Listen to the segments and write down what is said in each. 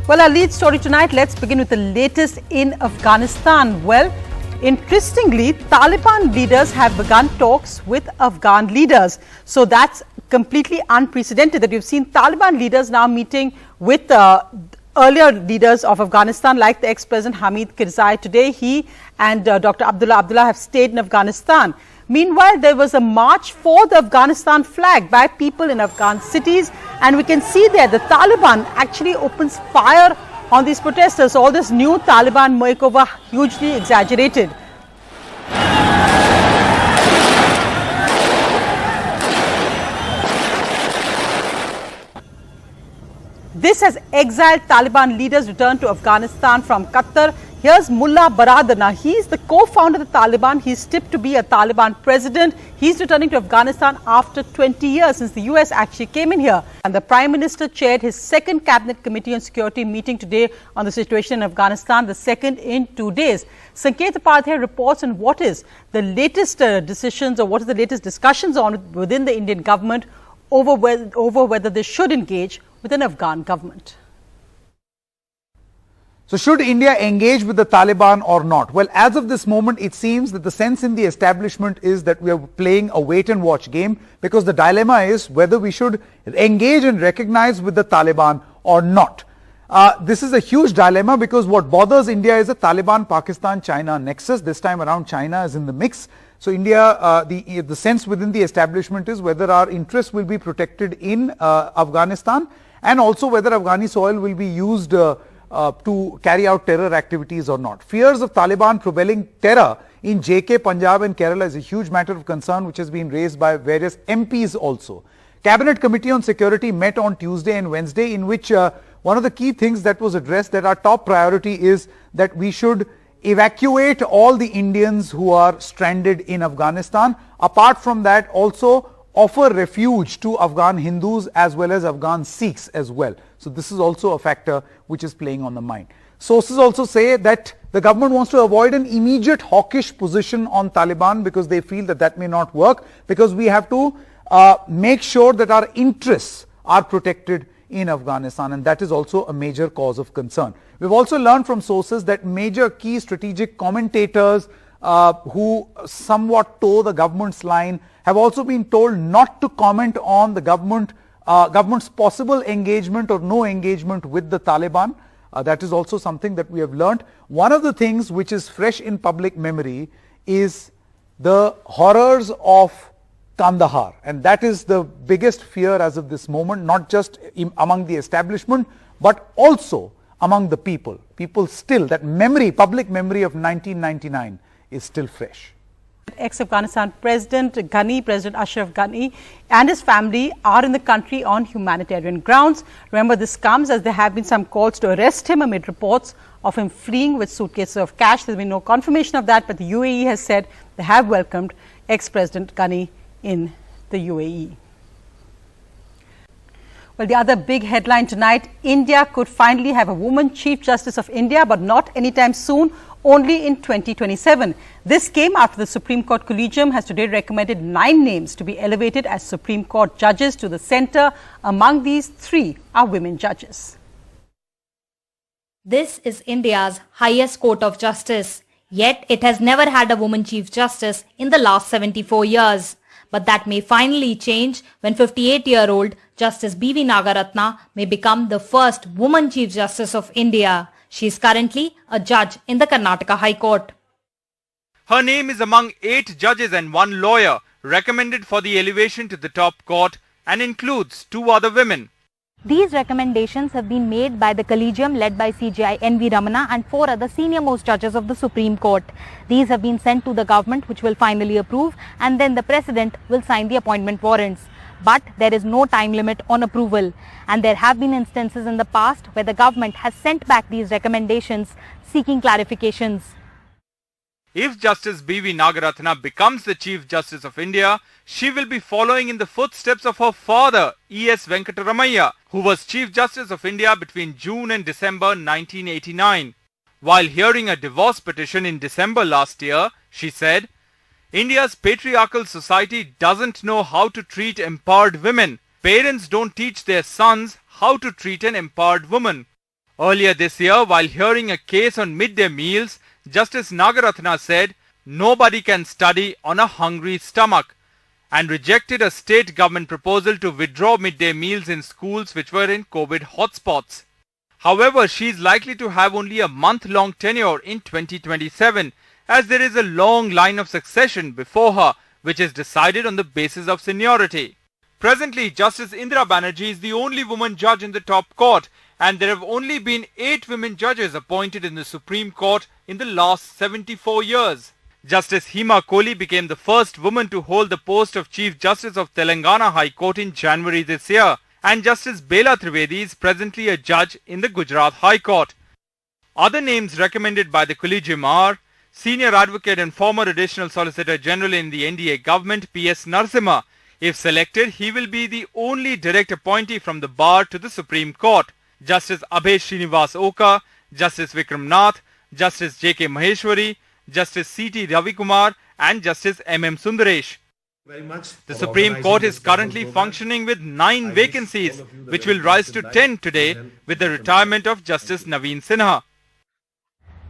Well, our lead story tonight, let's begin with the latest in Afghanistan. Well, interestingly, Taliban leaders have begun talks with Afghan leaders. So that's completely unprecedented that you've seen Taliban leaders now meeting with earlier leaders of Afghanistan, like the ex-president Hamid Karzai. Today, he and Dr. Abdullah have stayed in Afghanistan. Meanwhile, there was a march for the Afghanistan flag by people in Afghan cities, and we can see there the Taliban actually opens fire on these protesters. All this new Taliban makeover hugely exaggerated. This has exiled Taliban leaders returned to Afghanistan from Qatar. Here's Mullah Baradar. Now, he's the co-founder of the Taliban. He's tipped to be a Taliban president. He's returning to Afghanistan after 20 years since the US actually came in here. And the Prime Minister chaired his second Cabinet Committee on Security meeting today on the situation in Afghanistan, the second in 2 days. Sanket Upadhyay reports on what is the latest decisions or what is the latest discussions on within the Indian government over whether they should engage with an Afghan government. So should India engage with the Taliban or not? Well, as of this moment, it seems that the sense in the establishment is that we are playing a wait and watch game, because the dilemma is whether we should engage and recognize with the Taliban or not. This is a huge dilemma because what bothers India is a Taliban-Pakistan-China nexus. This time around, China is in the mix. So India, the sense within the establishment is whether our interests will be protected in Afghanistan, and also whether Afghani soil will be used to carry out terror activities or not. Fears of Taliban propelling terror in JK, Punjab and Kerala is a huge matter of concern which has been raised by various MPs also. Cabinet Committee on Security met on Tuesday and Wednesday, in which one of the key things that was addressed, that our top priority is that we should evacuate all the Indians who are stranded in Afghanistan. Apart from that, also offer refuge to Afghan Hindus as well as Afghan Sikhs as well. So this is also a factor which is playing on the mind. Sources also say that the government wants to avoid an immediate hawkish position on Taliban, because they feel that that may not work, because we have to make sure that our interests are protected in Afghanistan, and that is also a major cause of concern. We've also learned from sources that major key strategic commentators who somewhat toe the government's line have also been told not to comment on the government's possible engagement or no engagement with the Taliban. That is also something that we have learned. One of the things which is fresh in public memory is the horrors of Kandahar, and that is the biggest fear as of this moment, not just among the establishment but also among the people. People still, that memory, public memory of 1999 is still fresh. Ex-Afghanistan President Ashraf Ghani and his family are in the country on humanitarian grounds. Remember, this comes as there have been some calls to arrest him amid reports of him fleeing with suitcases of cash. There has been no confirmation of that, but the UAE has said they have welcomed ex-President Ghani in the UAE. Well, the other big headline tonight, India could finally have a woman Chief Justice of India, but not anytime soon, only in 2027. This came after the Supreme Court Collegium has today recommended 9 names to be elevated as Supreme Court judges to the centre. Among these, 3 are women judges. This is India's highest court of justice, yet it has never had a woman Chief Justice in the last 74 years. But that may finally change when 58-year-old Justice B.V. Nagaratna may become the first woman Chief Justice of India. She is currently a judge in the Karnataka High Court. Her name is among 8 judges and 1 lawyer recommended for the elevation to the top court, and includes 2 other women. These recommendations have been made by the collegium led by CJI N.V. Ramana and 4 other senior-most judges of the Supreme Court. These have been sent to the government, which will finally approve, and then the President will sign the appointment warrants. But there is no time limit on approval, and there have been instances in the past where the government has sent back these recommendations seeking clarifications. If Justice B.V. Nagaratna becomes the Chief Justice of India, she will be following in the footsteps of her father, E.S. Venkataramayya, who was Chief Justice of India between June and December 1989. While hearing a divorce petition in December last year, she said, "India's patriarchal society doesn't know how to treat empowered women, parents don't teach their sons how to treat an empowered woman. Earlier this year, while hearing a case on midday meals, Justice Nagarathna said, "Nobody can study on a hungry stomach," and rejected a state government proposal to withdraw midday meals in schools which were in COVID hotspots. However, she is likely to have only a month-long tenure in 2027, as there is a long line of succession before her, which is decided on the basis of seniority. Presently, Justice Indira Banerjee is the only woman judge in the top court, and there have only been 8 women judges appointed in the Supreme Court in the last 74 years. Justice Hema Kohli became the first woman to hold the post of Chief Justice of Telangana High Court in January this year, and Justice Bela Trivedi is presently a judge in the Gujarat High Court. Other names recommended by the Collegium are Senior Advocate and former Additional Solicitor General in the NDA government P.S. Narasimha. If selected, he will be the only direct appointee from the bar to the Supreme Court. Justice Abhay Srinivas Oka, Justice Vikram Nath, Justice J.K. Maheshwari, Justice C.T. Ravikumar and Justice M.M. Sundaresh. The Supreme Court is currently functioning with 9 vacancies, which will rise to 10 today with the retirement of Justice Naveen Sinha.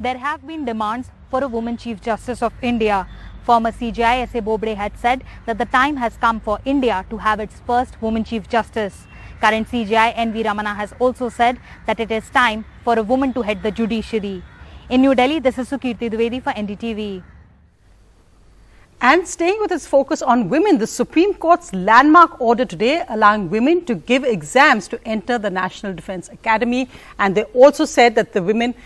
There have been demands for a woman Chief Justice of India. Former CJI S.A. Bobde had said that the time has come for India to have its first woman Chief Justice. Current CJI N.V. Ramana has also said that it is time for a woman to head the judiciary. In New Delhi, this is Sukirti Dwivedi for NDTV. And staying with its focus on women, the Supreme Court's landmark order today allowing women to give exams to enter the National Defence Academy. And they also said that the women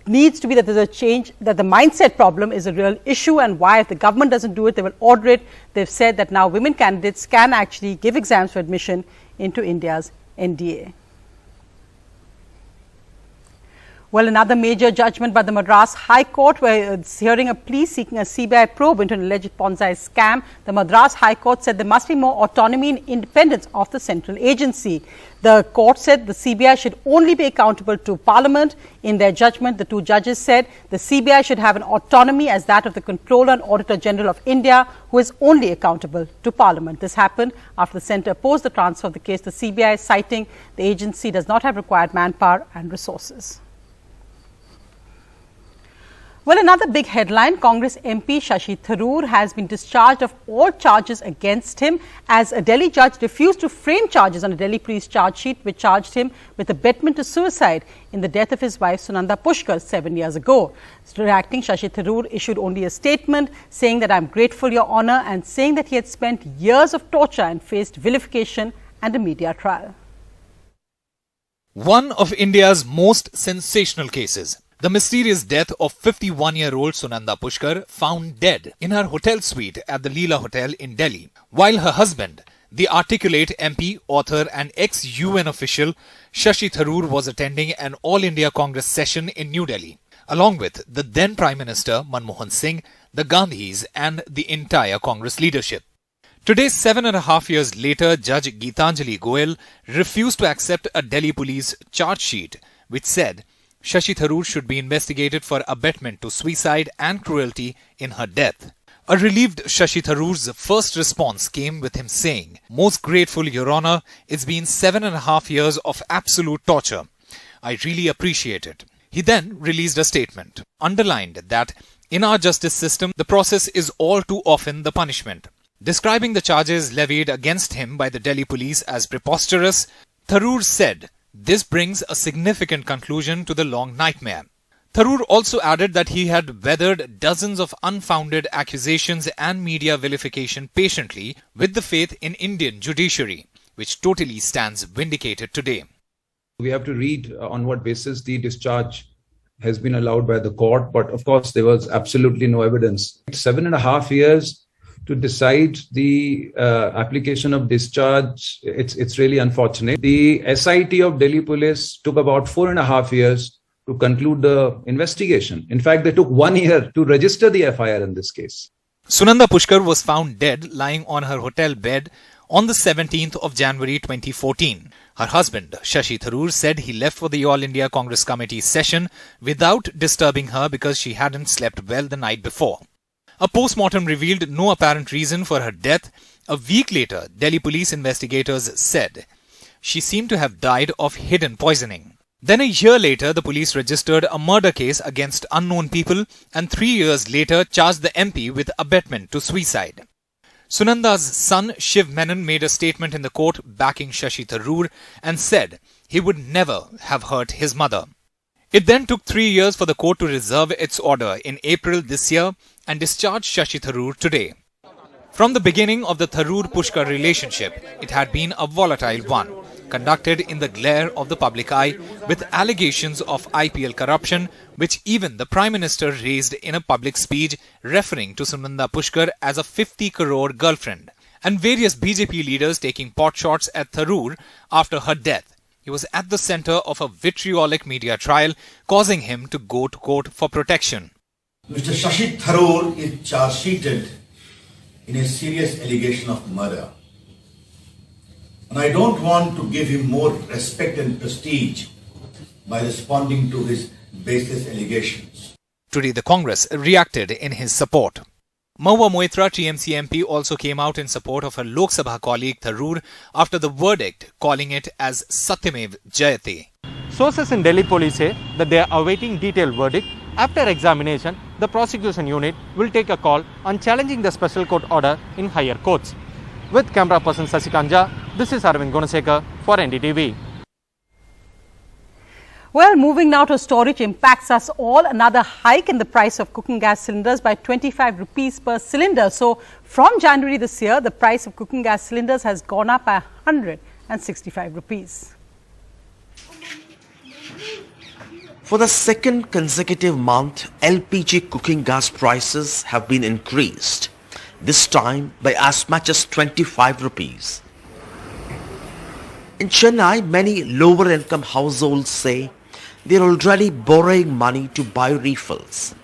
needs to be that there's a change, that the mindset problem is a real issue, and why if the government doesn't do it, they will order it. They've said that now women candidates can actually give exams for admission into India's NDA. Well, another major judgment by the Madras High Court, where it's hearing a plea seeking a CBI probe into an alleged Ponzi scam. The Madras High Court said there must be more autonomy and independence of the central agency. The court said the CBI should only be accountable to Parliament. In their judgment, the 2 judges said the CBI should have an autonomy as that of the Comptroller and Auditor General of India, who is only accountable to Parliament. This happened after the centre opposed the transfer of the case to CBI, citing the agency does not have required manpower and resources. Well, another big headline, Congress MP Shashi Tharoor has been discharged of all charges against him as a Delhi judge refused to frame charges on a Delhi police charge sheet which charged him with abetment to suicide in the death of his wife Sunanda Pushkar 7 years ago. Reacting, Shashi Tharoor issued only a statement saying that I'm grateful, Your Honour, and saying that he had spent years of torture and faced vilification and a media trial. One of India's most sensational cases. The mysterious death of 51-year-old Sunanda Pushkar, found dead in her hotel suite at the Leela Hotel in Delhi, while her husband, the articulate MP, author and ex-UN official Shashi Tharoor, was attending an All India Congress session in New Delhi, along with the then Prime Minister Manmohan Singh, the Gandhis and the entire Congress leadership. Today, 7.5 years later, Judge Geetanjali Goyal refused to accept a Delhi police charge sheet which said Shashi Tharoor should be investigated for abetment to suicide and cruelty in her death. A relieved Shashi Tharoor's first response came with him saying, "Most grateful, Your Honour, it's been 7.5 years of absolute torture. I really appreciate it." He then released a statement, underlined that in our justice system, the process is all too often the punishment. Describing the charges levied against him by the Delhi police as preposterous, Tharoor said, "This brings a significant conclusion to the long nightmare." Tharoor also added that he had weathered dozens of unfounded accusations and media vilification patiently with the faith in Indian judiciary, which totally stands vindicated today. We have to read on what basis the discharge has been allowed by the court, but of course there was absolutely no evidence. 7.5 years to decide the application of discharge, it's really unfortunate. The SIT of Delhi Police took about 4.5 years to conclude the investigation. In fact, they took 1 year to register the FIR in this case. Sunanda Pushkar was found dead lying on her hotel bed on the 17th of January 2014. Her husband, Shashi Tharoor, said he left for the All India Congress Committee session without disturbing her because she hadn't slept well the night before. A post-mortem revealed no apparent reason for her death A week later, Delhi police investigators said she seemed to have died of hidden poisoning. Then a year later, the police registered a murder case against unknown people and 3 years later charged the MP with abetment to suicide. Sunanda's son Shiv Menon made a statement in the court backing Shashi Tharoor and said he would never have hurt his mother. It then took 3 years for the court to reserve its order in April this year and discharge Shashi Tharoor today. From the beginning of the Tharoor-Pushkar relationship, it had been a volatile one, conducted in the glare of the public eye with allegations of IPL corruption, which even the Prime Minister raised in a public speech referring to Sunanda Pushkar as a 50 crore girlfriend, and various BJP leaders taking potshots at Tharoor after her death. He was at the centre of a vitriolic media trial, causing him to go to court for protection. Mr. Shashi Tharoor is charge-sheeted in a serious allegation of murder. And I don't want to give him more respect and prestige by responding to his baseless allegations. Today, the Congress reacted in his support. Mahua Moitra, TMC MP, also came out in support of her Lok Sabha colleague Tharoor after the verdict, calling it as Satyamev Jayate. Sources in Delhi police say that they are awaiting detailed verdict. After examination, the prosecution unit will take a call on challenging the special court order in higher courts. With camera person Sasikanja, this is Arvind Gunasekar for NDTV. Well, moving now to a story which impacts us all, another hike in the price of cooking gas cylinders by 25 rupees per cylinder. So, from January this year, the price of cooking gas cylinders has gone up by 165 rupees. For the second consecutive month, LPG cooking gas prices have been increased, this time by as much as 25 rupees. In Chennai, many lower income households say they are already borrowing money to buy refills.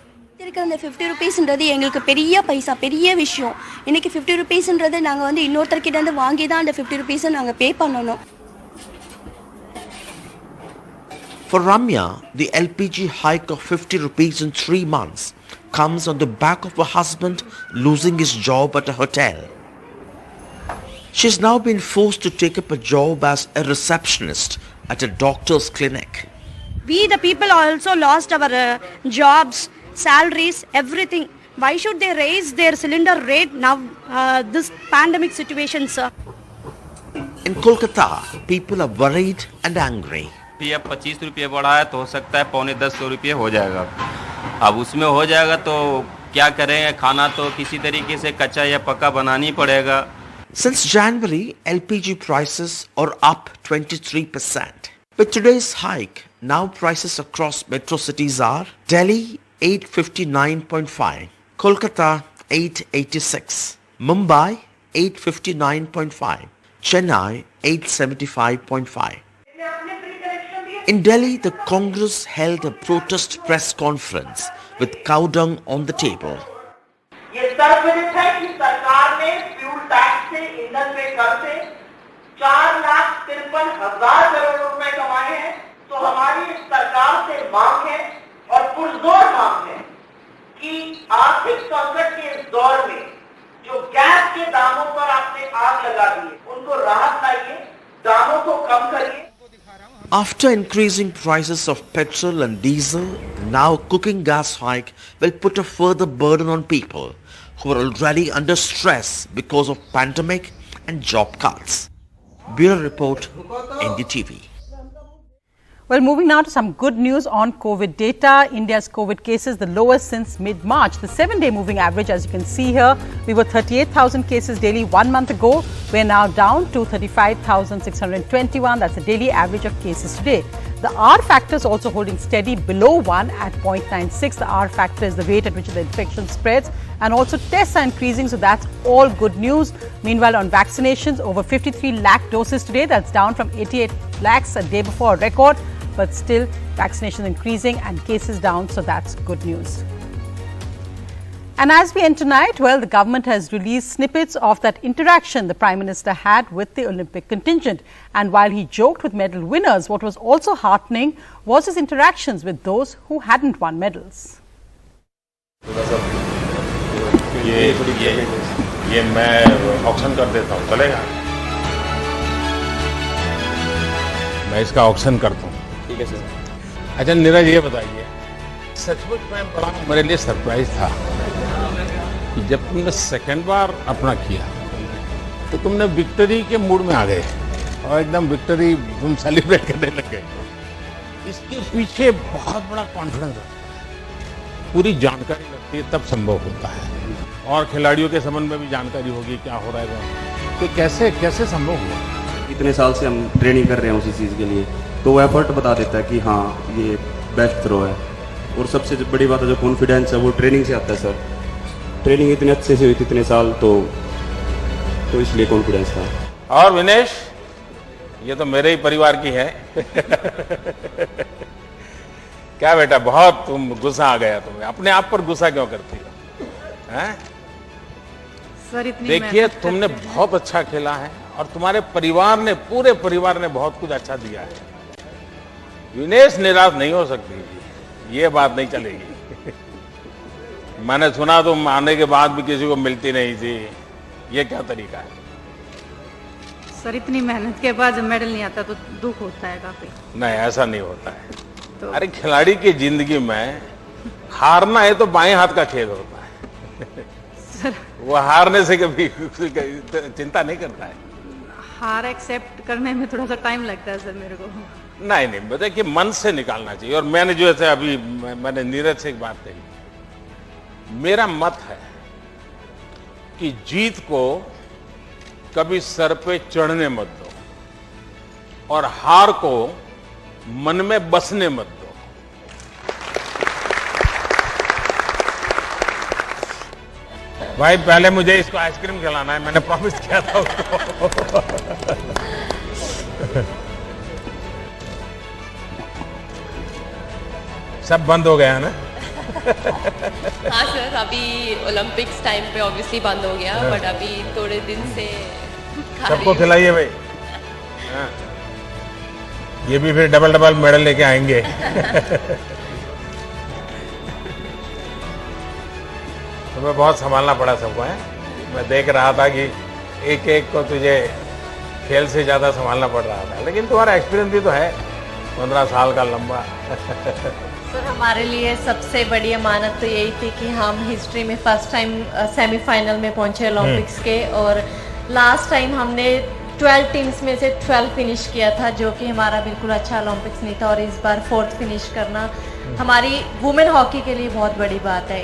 அந்த 50 ரூபீஸ்ன்றது எங்களுக்கு பெரிய பைசா பெரிய விஷயம். இன்னைக்கு 50 ரூபீஸ்ன்றது நாங்க வந்து இன்னொருத்தர்கிட்ட இருந்து வாங்கி தான் அந்த 50 ரூபீஸ் நாங்க பே பண்ணனும். For Ramya, the LPG hike of 50 rupees in 3 months comes on the back of her husband losing his job at a hotel. She's now been forced to take up a job as a receptionist at a doctor's clinic. We the people also lost our jobs, salaries, everything. Why should they raise their cylinder rate now, this pandemic situation, sir? In Kolkata, people are worried and angry. अब 25 रुपये बढ़ा है तो हो सकता है पौने 10 रुपये हो जाएगा. अब उसमें हो जाएगा तो क्या करेंगे, खाना तो किसी तरीके से कच्चा या पक्का बनाना ही पड़ेगा. Since January, LPG prices are up 23%. With today's hike, now prices across metro cities are Delhi 859.5, Kolkata 886, Mumbai 859.5, Chennai 875.5. In Delhi, the Congress held a protest press conference with cow dung on the table. ये सर्वविदित है कि सरकार ने fuel tax से ईंधन पे कर से 4,53,000 करोड़ रुपए कमाए हैं. तो हमारी सरकार से मांग है और पुरजोर मांग है कि आर्थिक संकट के इस दौर में जो गैस के दामों पर आपने आग लगा दी है, उनको राहत लाइए, दामों को कम करिए. After increasing prices of petrol and diesel, now cooking gas hike will put a further burden on people who are already under stress because of pandemic and job cuts. Bureau Report, NDTV. Well, moving now to some good news on COVID data. India's COVID cases the lowest since mid-March. The 7-day moving average, as you can see here, we were 38,000 cases daily 1 month ago. We're now down to 35,621. That's the daily average of cases today. The R factor is also holding steady below 1 at 0.96. The R factor is the rate at which the infection spreads. And also tests are increasing, so that's all good news. Meanwhile, on vaccinations, over 53 lakh doses today. That's down from 88 lakhs a day before, a record. But still, vaccination increasing and cases down, so that's good news. And as we end tonight, well, the government has released snippets of that interaction the Prime Minister had with the Olympic contingent. And while he joked with medal winners, what was also heartening was his interactions with those who hadn't won medals. ये मैं auction कर देता हूँ, चलेगा? मैं इसका auction करता हूँ। ठीक है सर। अच्छा नीरज, ये बताइए, सचमुच में बड़ा मेरे लिए सरप्राइज था कि जब तुमने सेकंड बार अपना किया तो तुमने विक्ट्री के मूड में आ गए और एकदम विक्ट्री तुम सेलिब्रेट करने लग गए। इसके पीछे बहुत बड़ा कॉन्फिडेंस है, पूरी जानकारी लगती है, तब संभव होता है। और खिलाड़ियों के संबंध में भी जानकारी होगी क्या हो रहा है, तो कैसे संभव हुआ? इतने साल से हम ट्रेनिंग कर रहे हैं उसी चीज़ के लिए, तो वो एफर्ट बता देता है कि हाँ ये बेस्ट थ्रो है। और सबसे बड़ी बात है जो कॉन्फिडेंस है वो ट्रेनिंग से आता है सर। ट्रेनिंग इतने अच्छे से हुई थी इतने साल, तो इसलिए कॉन्फिडेंस था। और विनेश, ये तो मेरे ही परिवार की है। क्या बेटा, बहुत तुम गुस्सा आ गया तुम्हें, अपने आप पर गुस्सा क्यों करती हो? हैं? सर इतनी देखिए तुमने बहुत अच्छा खेला है और तुम्हारे परिवार ने, पूरे परिवार ने बहुत कुछ अच्छा दिया है। विनेश निराश नहीं हो सकती, ये बात नहीं चलेगी। मैंने सुना तुम आने के बाद भी किसी को मिलती नहीं थी, ये क्या तरीका है? सर इतनी मेहनत के बाद जब मेडल नहीं आता तो दुख होता है काफी। नहीं, ऐसा नहीं होता है। तो अरे खिलाड़ी की जिंदगी में हारना है तो बाएं हाथ का खेल होता है। सर वो हारने से कभी चिंता नहीं करता है। हार एक्सेप्ट करने में थोड़ा सा टाइम लगता है सर मेरे को। नहीं, बताए कि मन से निकालना चाहिए। और मैंने जो है अभी मैंने नीरज से एक बात कही, मेरा मत है कि जीत को कभी सर पे चढ़ने मत दो और हार को मन में बसने मत दो। भाई पहले मुझे इसको आइसक्रीम खिलाना है, मैंने प्रॉमिस किया था उसको। सब बंद हो गया ना? हाँ सर, अभी ओलंपिक्स टाइम पे ऑब्वियसली बंद हो गया, बट अभी थोड़े दिन से सबको खिलाइए भाई। हाँ। ये भी फिर डबल मेडल लेके आएंगे। तुम्हें बहुत संभालना पड़ा सबको, है? मैं देख रहा था कि एक एक को तुझे खेल से ज्यादा संभालना पड़ रहा था, लेकिन तुम्हारा एक्सपीरियंस भी तो है 15 साल का लंबा। सर हमारे लिए सबसे बड़ी अमानत तो यही थी कि हम हिस्ट्री में फर्स्ट टाइम सेमीफाइनल में पहुंचे ओलंपिक्स के, और लास्ट टाइम हमने 12 टीम्स में से 12 फिनिश किया था, जो कि हमारा बिल्कुल अच्छा ओलंपिक्स नहीं था। और इस बार 4th फिनिश करना हमारी वुमेन हॉकी के लिए बहुत बड़ी बात है।